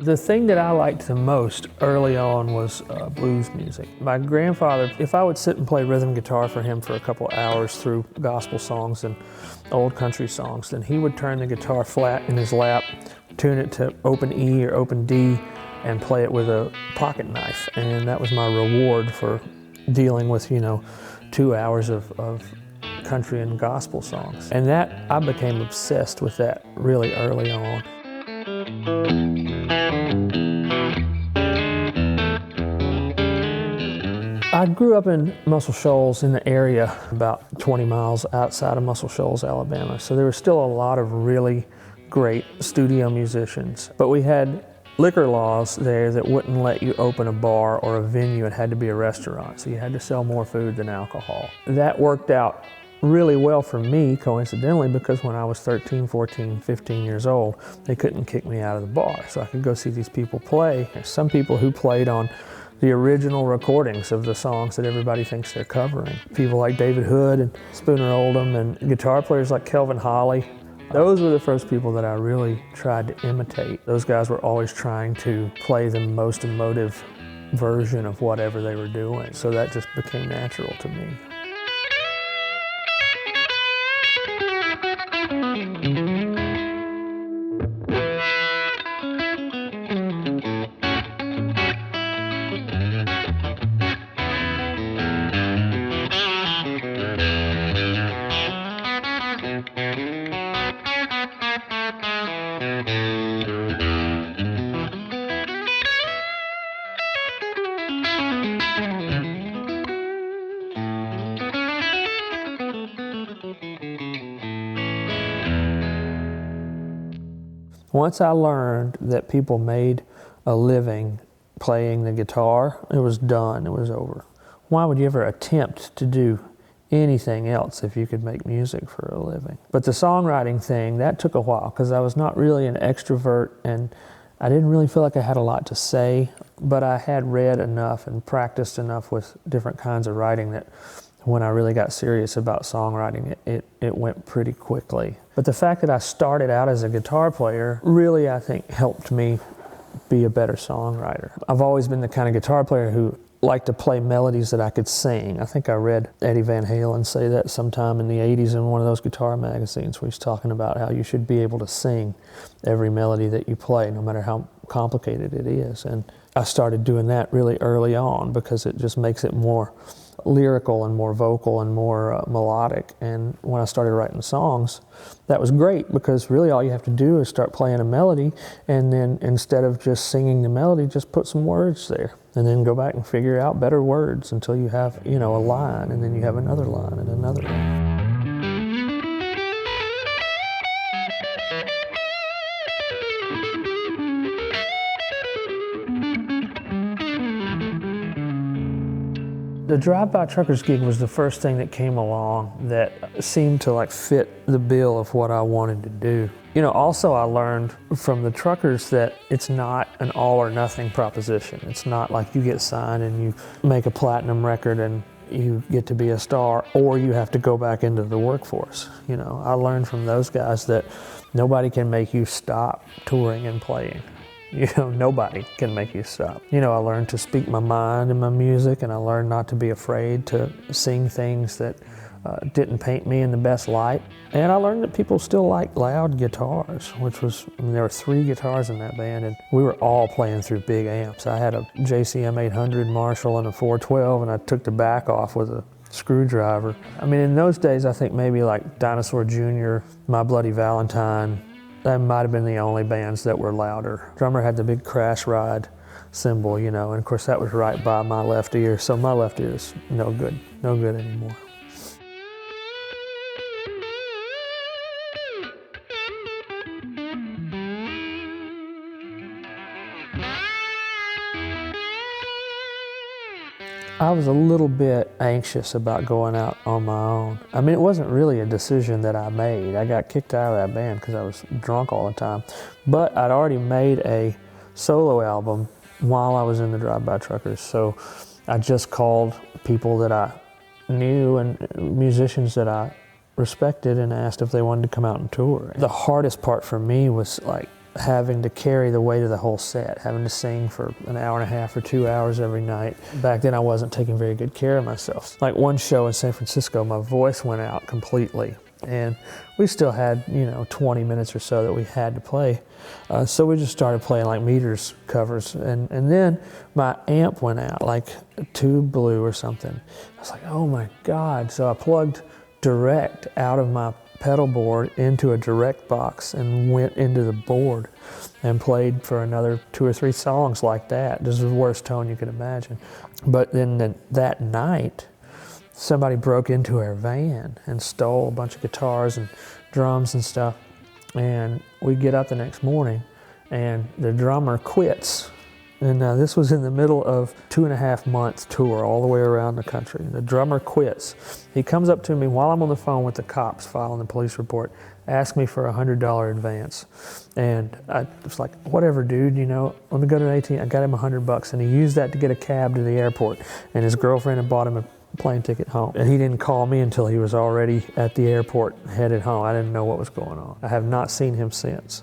The thing that I liked the most early on was blues music. My grandfather, if I would sit and play rhythm guitar for him for a couple hours through gospel songs and old country songs, then he would turn the guitar flat in his lap, tune it to open E or open D, and play it with a pocket knife. And that was my reward for dealing with, 2 hours of country and gospel songs. And that, I became obsessed with that really early on. I grew up in Muscle Shoals in the area, about 20 miles outside of Muscle Shoals, Alabama. So there was still a lot of really great studio musicians. But we had liquor laws there that wouldn't let you open a bar or a venue. It had to be a restaurant. So you had to sell more food than alcohol. That worked out really well for me, coincidentally, because when I was 13, 14, 15 years old, they couldn't kick me out of the bar. So I could go see these people play. There's some people who played on the original recordings of the songs that everybody thinks they're covering. People like David Hood and Spooner Oldham, and guitar players like Kelvin Holly. Those were the first people that I really tried to imitate. Those guys were always trying to play the most emotive version of whatever they were doing. So that just became natural to me. Once I learned that people made a living playing the guitar, it was done, it was over. Why would you ever attempt to do anything else if you could make music for a living? But the songwriting thing, that took a while, because I was not really an extrovert and I didn't really feel like I had a lot to say, but I had read enough and practiced enough with different kinds of writing that when I really got serious about songwriting, it went pretty quickly. But the fact that I started out as a guitar player really, I think, helped me be a better songwriter. I've always been the kind of guitar player who liked to play melodies that I could sing. I think I read Eddie Van Halen say that sometime in the 80s in one of those guitar magazines where he's talking about how you should be able to sing every melody that you play, no matter how complicated it is. And I started doing that really early on because it just makes it more lyrical and more vocal and more melodic. And when I started writing songs, that was great because really all you have to do is start playing a melody, and then instead of just singing the melody, just put some words there and then go back and figure out better words until you have, a line, and then you have another line and another line. The Drive-By Truckers gig was the first thing that came along that seemed to fit the bill of what I wanted to do. Also I learned from the truckers that it's not an all or nothing proposition. It's not like you get signed and you make a platinum record and you get to be a star, or you have to go back into the workforce. I learned from those guys that nobody can make you stop touring and playing. Nobody can make you stop. I learned to speak my mind in my music, and I learned not to be afraid to sing things that didn't paint me in the best light. And I learned that people still like loud guitars, there were 3 guitars in that band, and we were all playing through big amps. I had a JCM 800 Marshall and a 412, and I took the back off with a screwdriver. In those days, I think maybe like Dinosaur Jr., My Bloody Valentine, that might have been the only bands that were louder. Drummer had the big crash ride cymbal, and of course that was right by my left ear, so my left ear is no good anymore. I was a little bit anxious about going out on my own. It wasn't really a decision that I made. I got kicked out of that band because I was drunk all the time. But I'd already made a solo album while I was in the Drive-By Truckers. So I just called people that I knew and musicians that I respected and asked if they wanted to come out and tour. The hardest part for me was having to carry the weight of the whole set, having to sing for an hour and a half or 2 hours every night. Back then I wasn't taking very good care of myself. Like one show in San Francisco, my voice went out completely. And we still had, 20 minutes or so that we had to play. So we just started playing like meters covers. And then my amp went out, like a tube blew or something. I was like, oh my God. So I plugged direct out of my pedal board into a direct box and went into the board and played for another 2 or 3 songs like that. This is the worst tone you could imagine. But then that night, somebody broke into our van and stole a bunch of guitars and drums and stuff. And we get up the next morning and the drummer quits. And this was in the middle of 2.5 month tour all the way around the country. The drummer quits. He comes up to me while I'm on the phone with the cops filing the police report, asked me for a $100 advance. And I was like, whatever, dude, let me go to an ATM. I got him $100 and he used that to get a cab to the airport. And his girlfriend had bought him a plane ticket home. And he didn't call me until he was already at the airport headed home. I didn't know what was going on. I have not seen him since,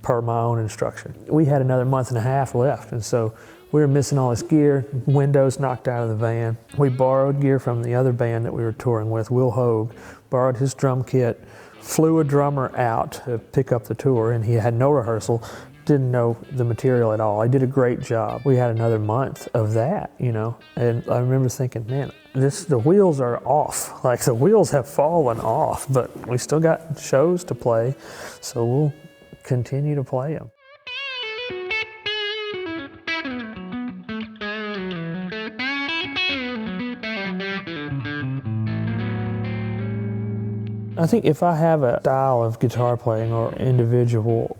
per my own instruction. We had another 1.5 months left, and so we were missing all this gear, windows knocked out of the van. We borrowed gear from the other band that we were touring with, Will Hogue, borrowed his drum kit, flew a drummer out to pick up the tour, and he had no rehearsal, didn't know the material at all. I did a great job. We had another month of that, and I remember thinking, man, the wheels are off. Like the wheels have fallen off, but we still got shows to play, so we'll continue to play them. I think if I have a style of guitar playing or individual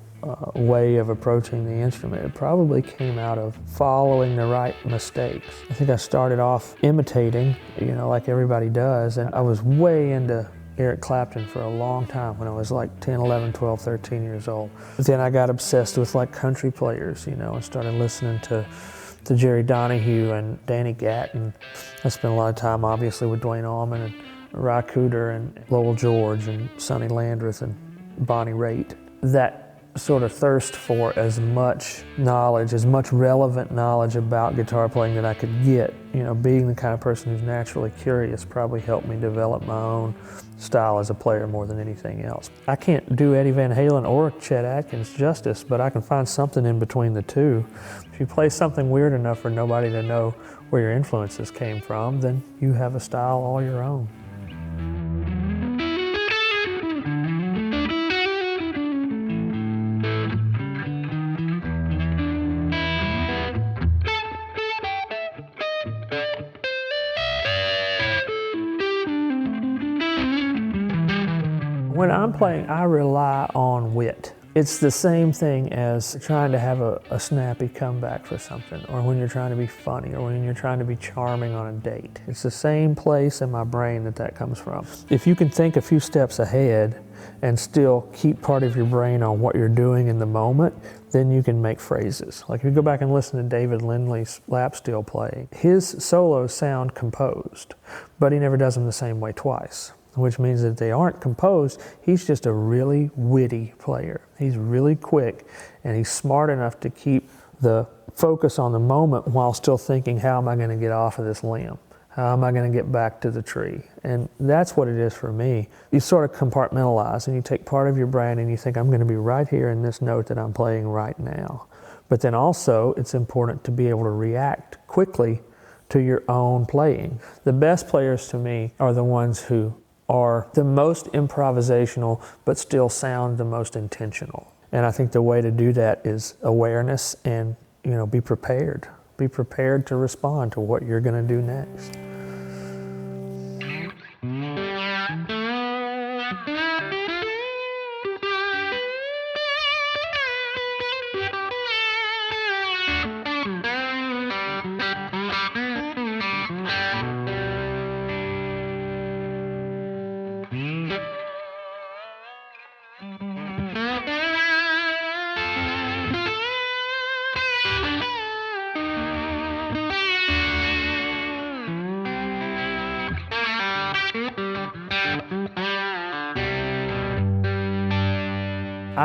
way of approaching the instrument, it probably came out of following the right mistakes. I think I started off imitating, like everybody does, and I was way into Eric Clapton for a long time when I was like 10, 11, 12, 13 years old. But then I got obsessed with like country players, and started listening to Jerry Donahue and Danny Gatton. I spent a lot of time obviously with Duane Allman and Ry Cooder and Lowell George and Sonny Landreth and Bonnie Raitt. That sort of thirst for as much knowledge, as much relevant knowledge about guitar playing that I could get, being the kind of person who's naturally curious, probably helped me develop my own style as a player more than anything else. I can't do Eddie Van Halen or Chet Atkins justice, but I can find something in between the two. If you play something weird enough for nobody to know where your influences came from, then you have a style all your own. When I'm playing, I rely on wit. It's the same thing as trying to have a snappy comeback for something, or when you're trying to be funny, or when you're trying to be charming on a date. It's the same place in my brain that comes from. If you can think a few steps ahead and still keep part of your brain on what you're doing in the moment, then you can make phrases. Like if you go back and listen to David Lindley's lap steel playing, his solos sound composed, but he never does them the same way twice, which means that they aren't composed. He's just a really witty player. He's really quick, and he's smart enough to keep the focus on the moment while still thinking, how am I going to get off of this limb? How am I going to get back to the tree? And that's what it is for me. You sort of compartmentalize, and you take part of your brain and you think, I'm going to be right here in this note that I'm playing right now. But then also, it's important to be able to react quickly to your own playing. The best players to me are the ones who are the most improvisational but still sound the most intentional. And I think the way to do that is awareness and, be prepared. Be prepared to respond to what you're going to do next.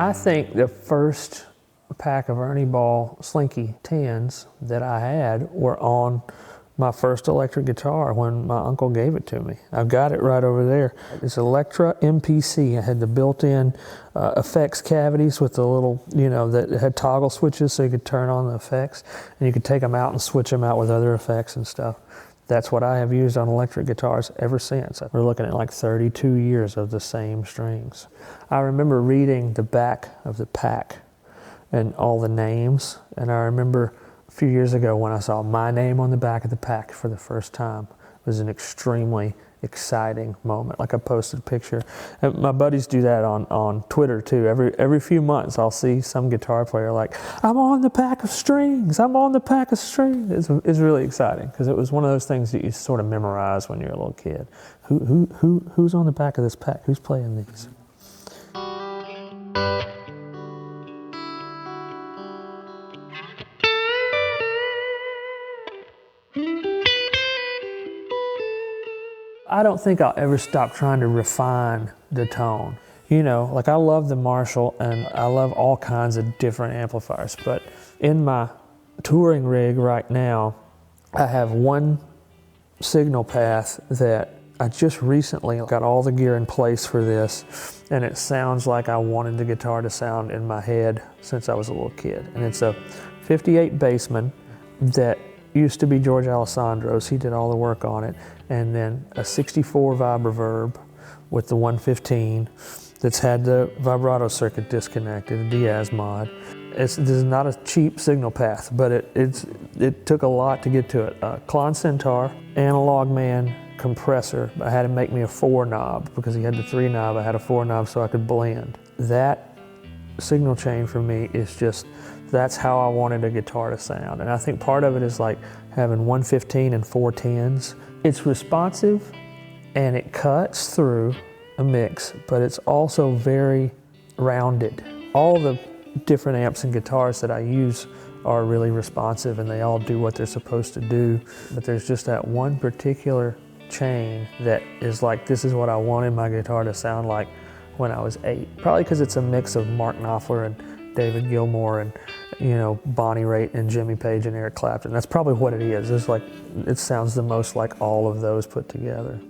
I think the first pack of Ernie Ball Slinky 10s that I had were on my first electric guitar when my uncle gave it to me. I've got it right over there. It's Electra MPC. I had the built-in effects cavities with the little, that had toggle switches so you could turn on the effects, and you could take them out and switch them out with other effects and stuff. That's what I have used on electric guitars ever since. We're looking at like 32 years of the same strings. I remember reading the back of the pack and all the names, and I remember a few years ago when I saw my name on the back of the pack for the first time. It was an extremely exciting moment. Like, I posted a picture. And my buddies do that on Twitter too. Every few months I'll see some guitar player like, I'm on the pack of strings, I'm on the pack of strings. It's really exciting because it was one of those things that you sort of memorize when you're a little kid. Who's on the back of this pack? Who's playing these? I don't think I'll ever stop trying to refine the tone. Like, I love the Marshall and I love all kinds of different amplifiers, but in my touring rig right now, I have one signal path that I just recently got all the gear in place for this, and it sounds like I wanted the guitar to sound in my head since I was a little kid. And it's a 58 Bassman that used to be George Alessandro's. He did all the work on it. And then a 64 Vibroverb with the 115 that's had the vibrato circuit disconnected, a Diaz mod. This is not a cheap signal path, but it took a lot to get to it. Klon Centaur, Analog Man, compressor. I had him make me a 4-knob because he had the 3-knob. I had a 4-knob so I could blend. That signal chain for me is just, that's how I wanted a guitar to sound. And I think part of it is like having 115 and 410s. It's responsive and it cuts through a mix, but it's also very rounded. All the different amps and guitars that I use are really responsive and they all do what they're supposed to do. But there's just that one particular chain that is like, this is what I wanted my guitar to sound like when I was 8. Probably because it's a mix of Mark Knopfler and David Gilmour and Bonnie Raitt and Jimmy Page and Eric Clapton. That's probably what it is. It's like, it sounds the most like all of those put together.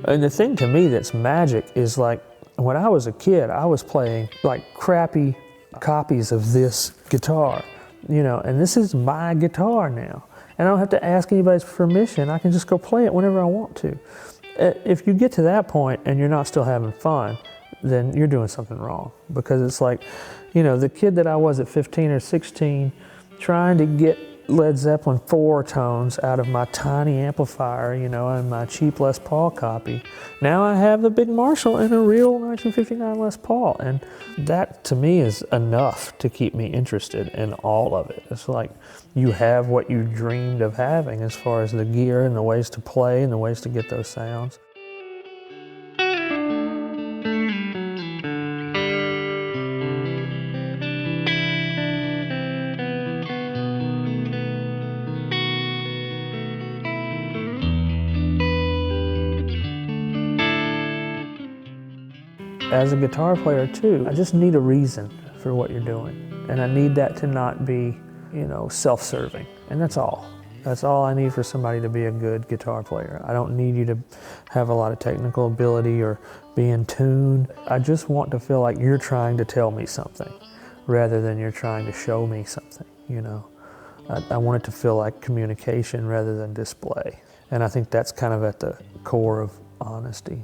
And the thing to me that's magic is, like, when I was a kid, I was playing like crappy copies of this guitar, and this is my guitar now. And I don't have to ask anybody's permission. I can just go play it whenever I want to. If you get to that point and you're not still having fun, then you're doing something wrong. Because it's like, the kid that I was at 15 or 16, trying to get Led Zeppelin 4 tones out of my tiny amplifier, and my cheap Les Paul copy. Now I have the big Marshall and a real 1959 Les Paul, and that to me is enough to keep me interested in all of it. It's like you have what you dreamed of having as far as the gear and the ways to play and the ways to get those sounds. As a guitar player too, I just need a reason for what you're doing. And I need that to not be, self-serving. And that's all. That's all I need for somebody to be a good guitar player. I don't need you to have a lot of technical ability or be in tune. I just want to feel like you're trying to tell me something rather than you're trying to show me something, I want it to feel like communication rather than display. And I think that's kind of at the core of honesty.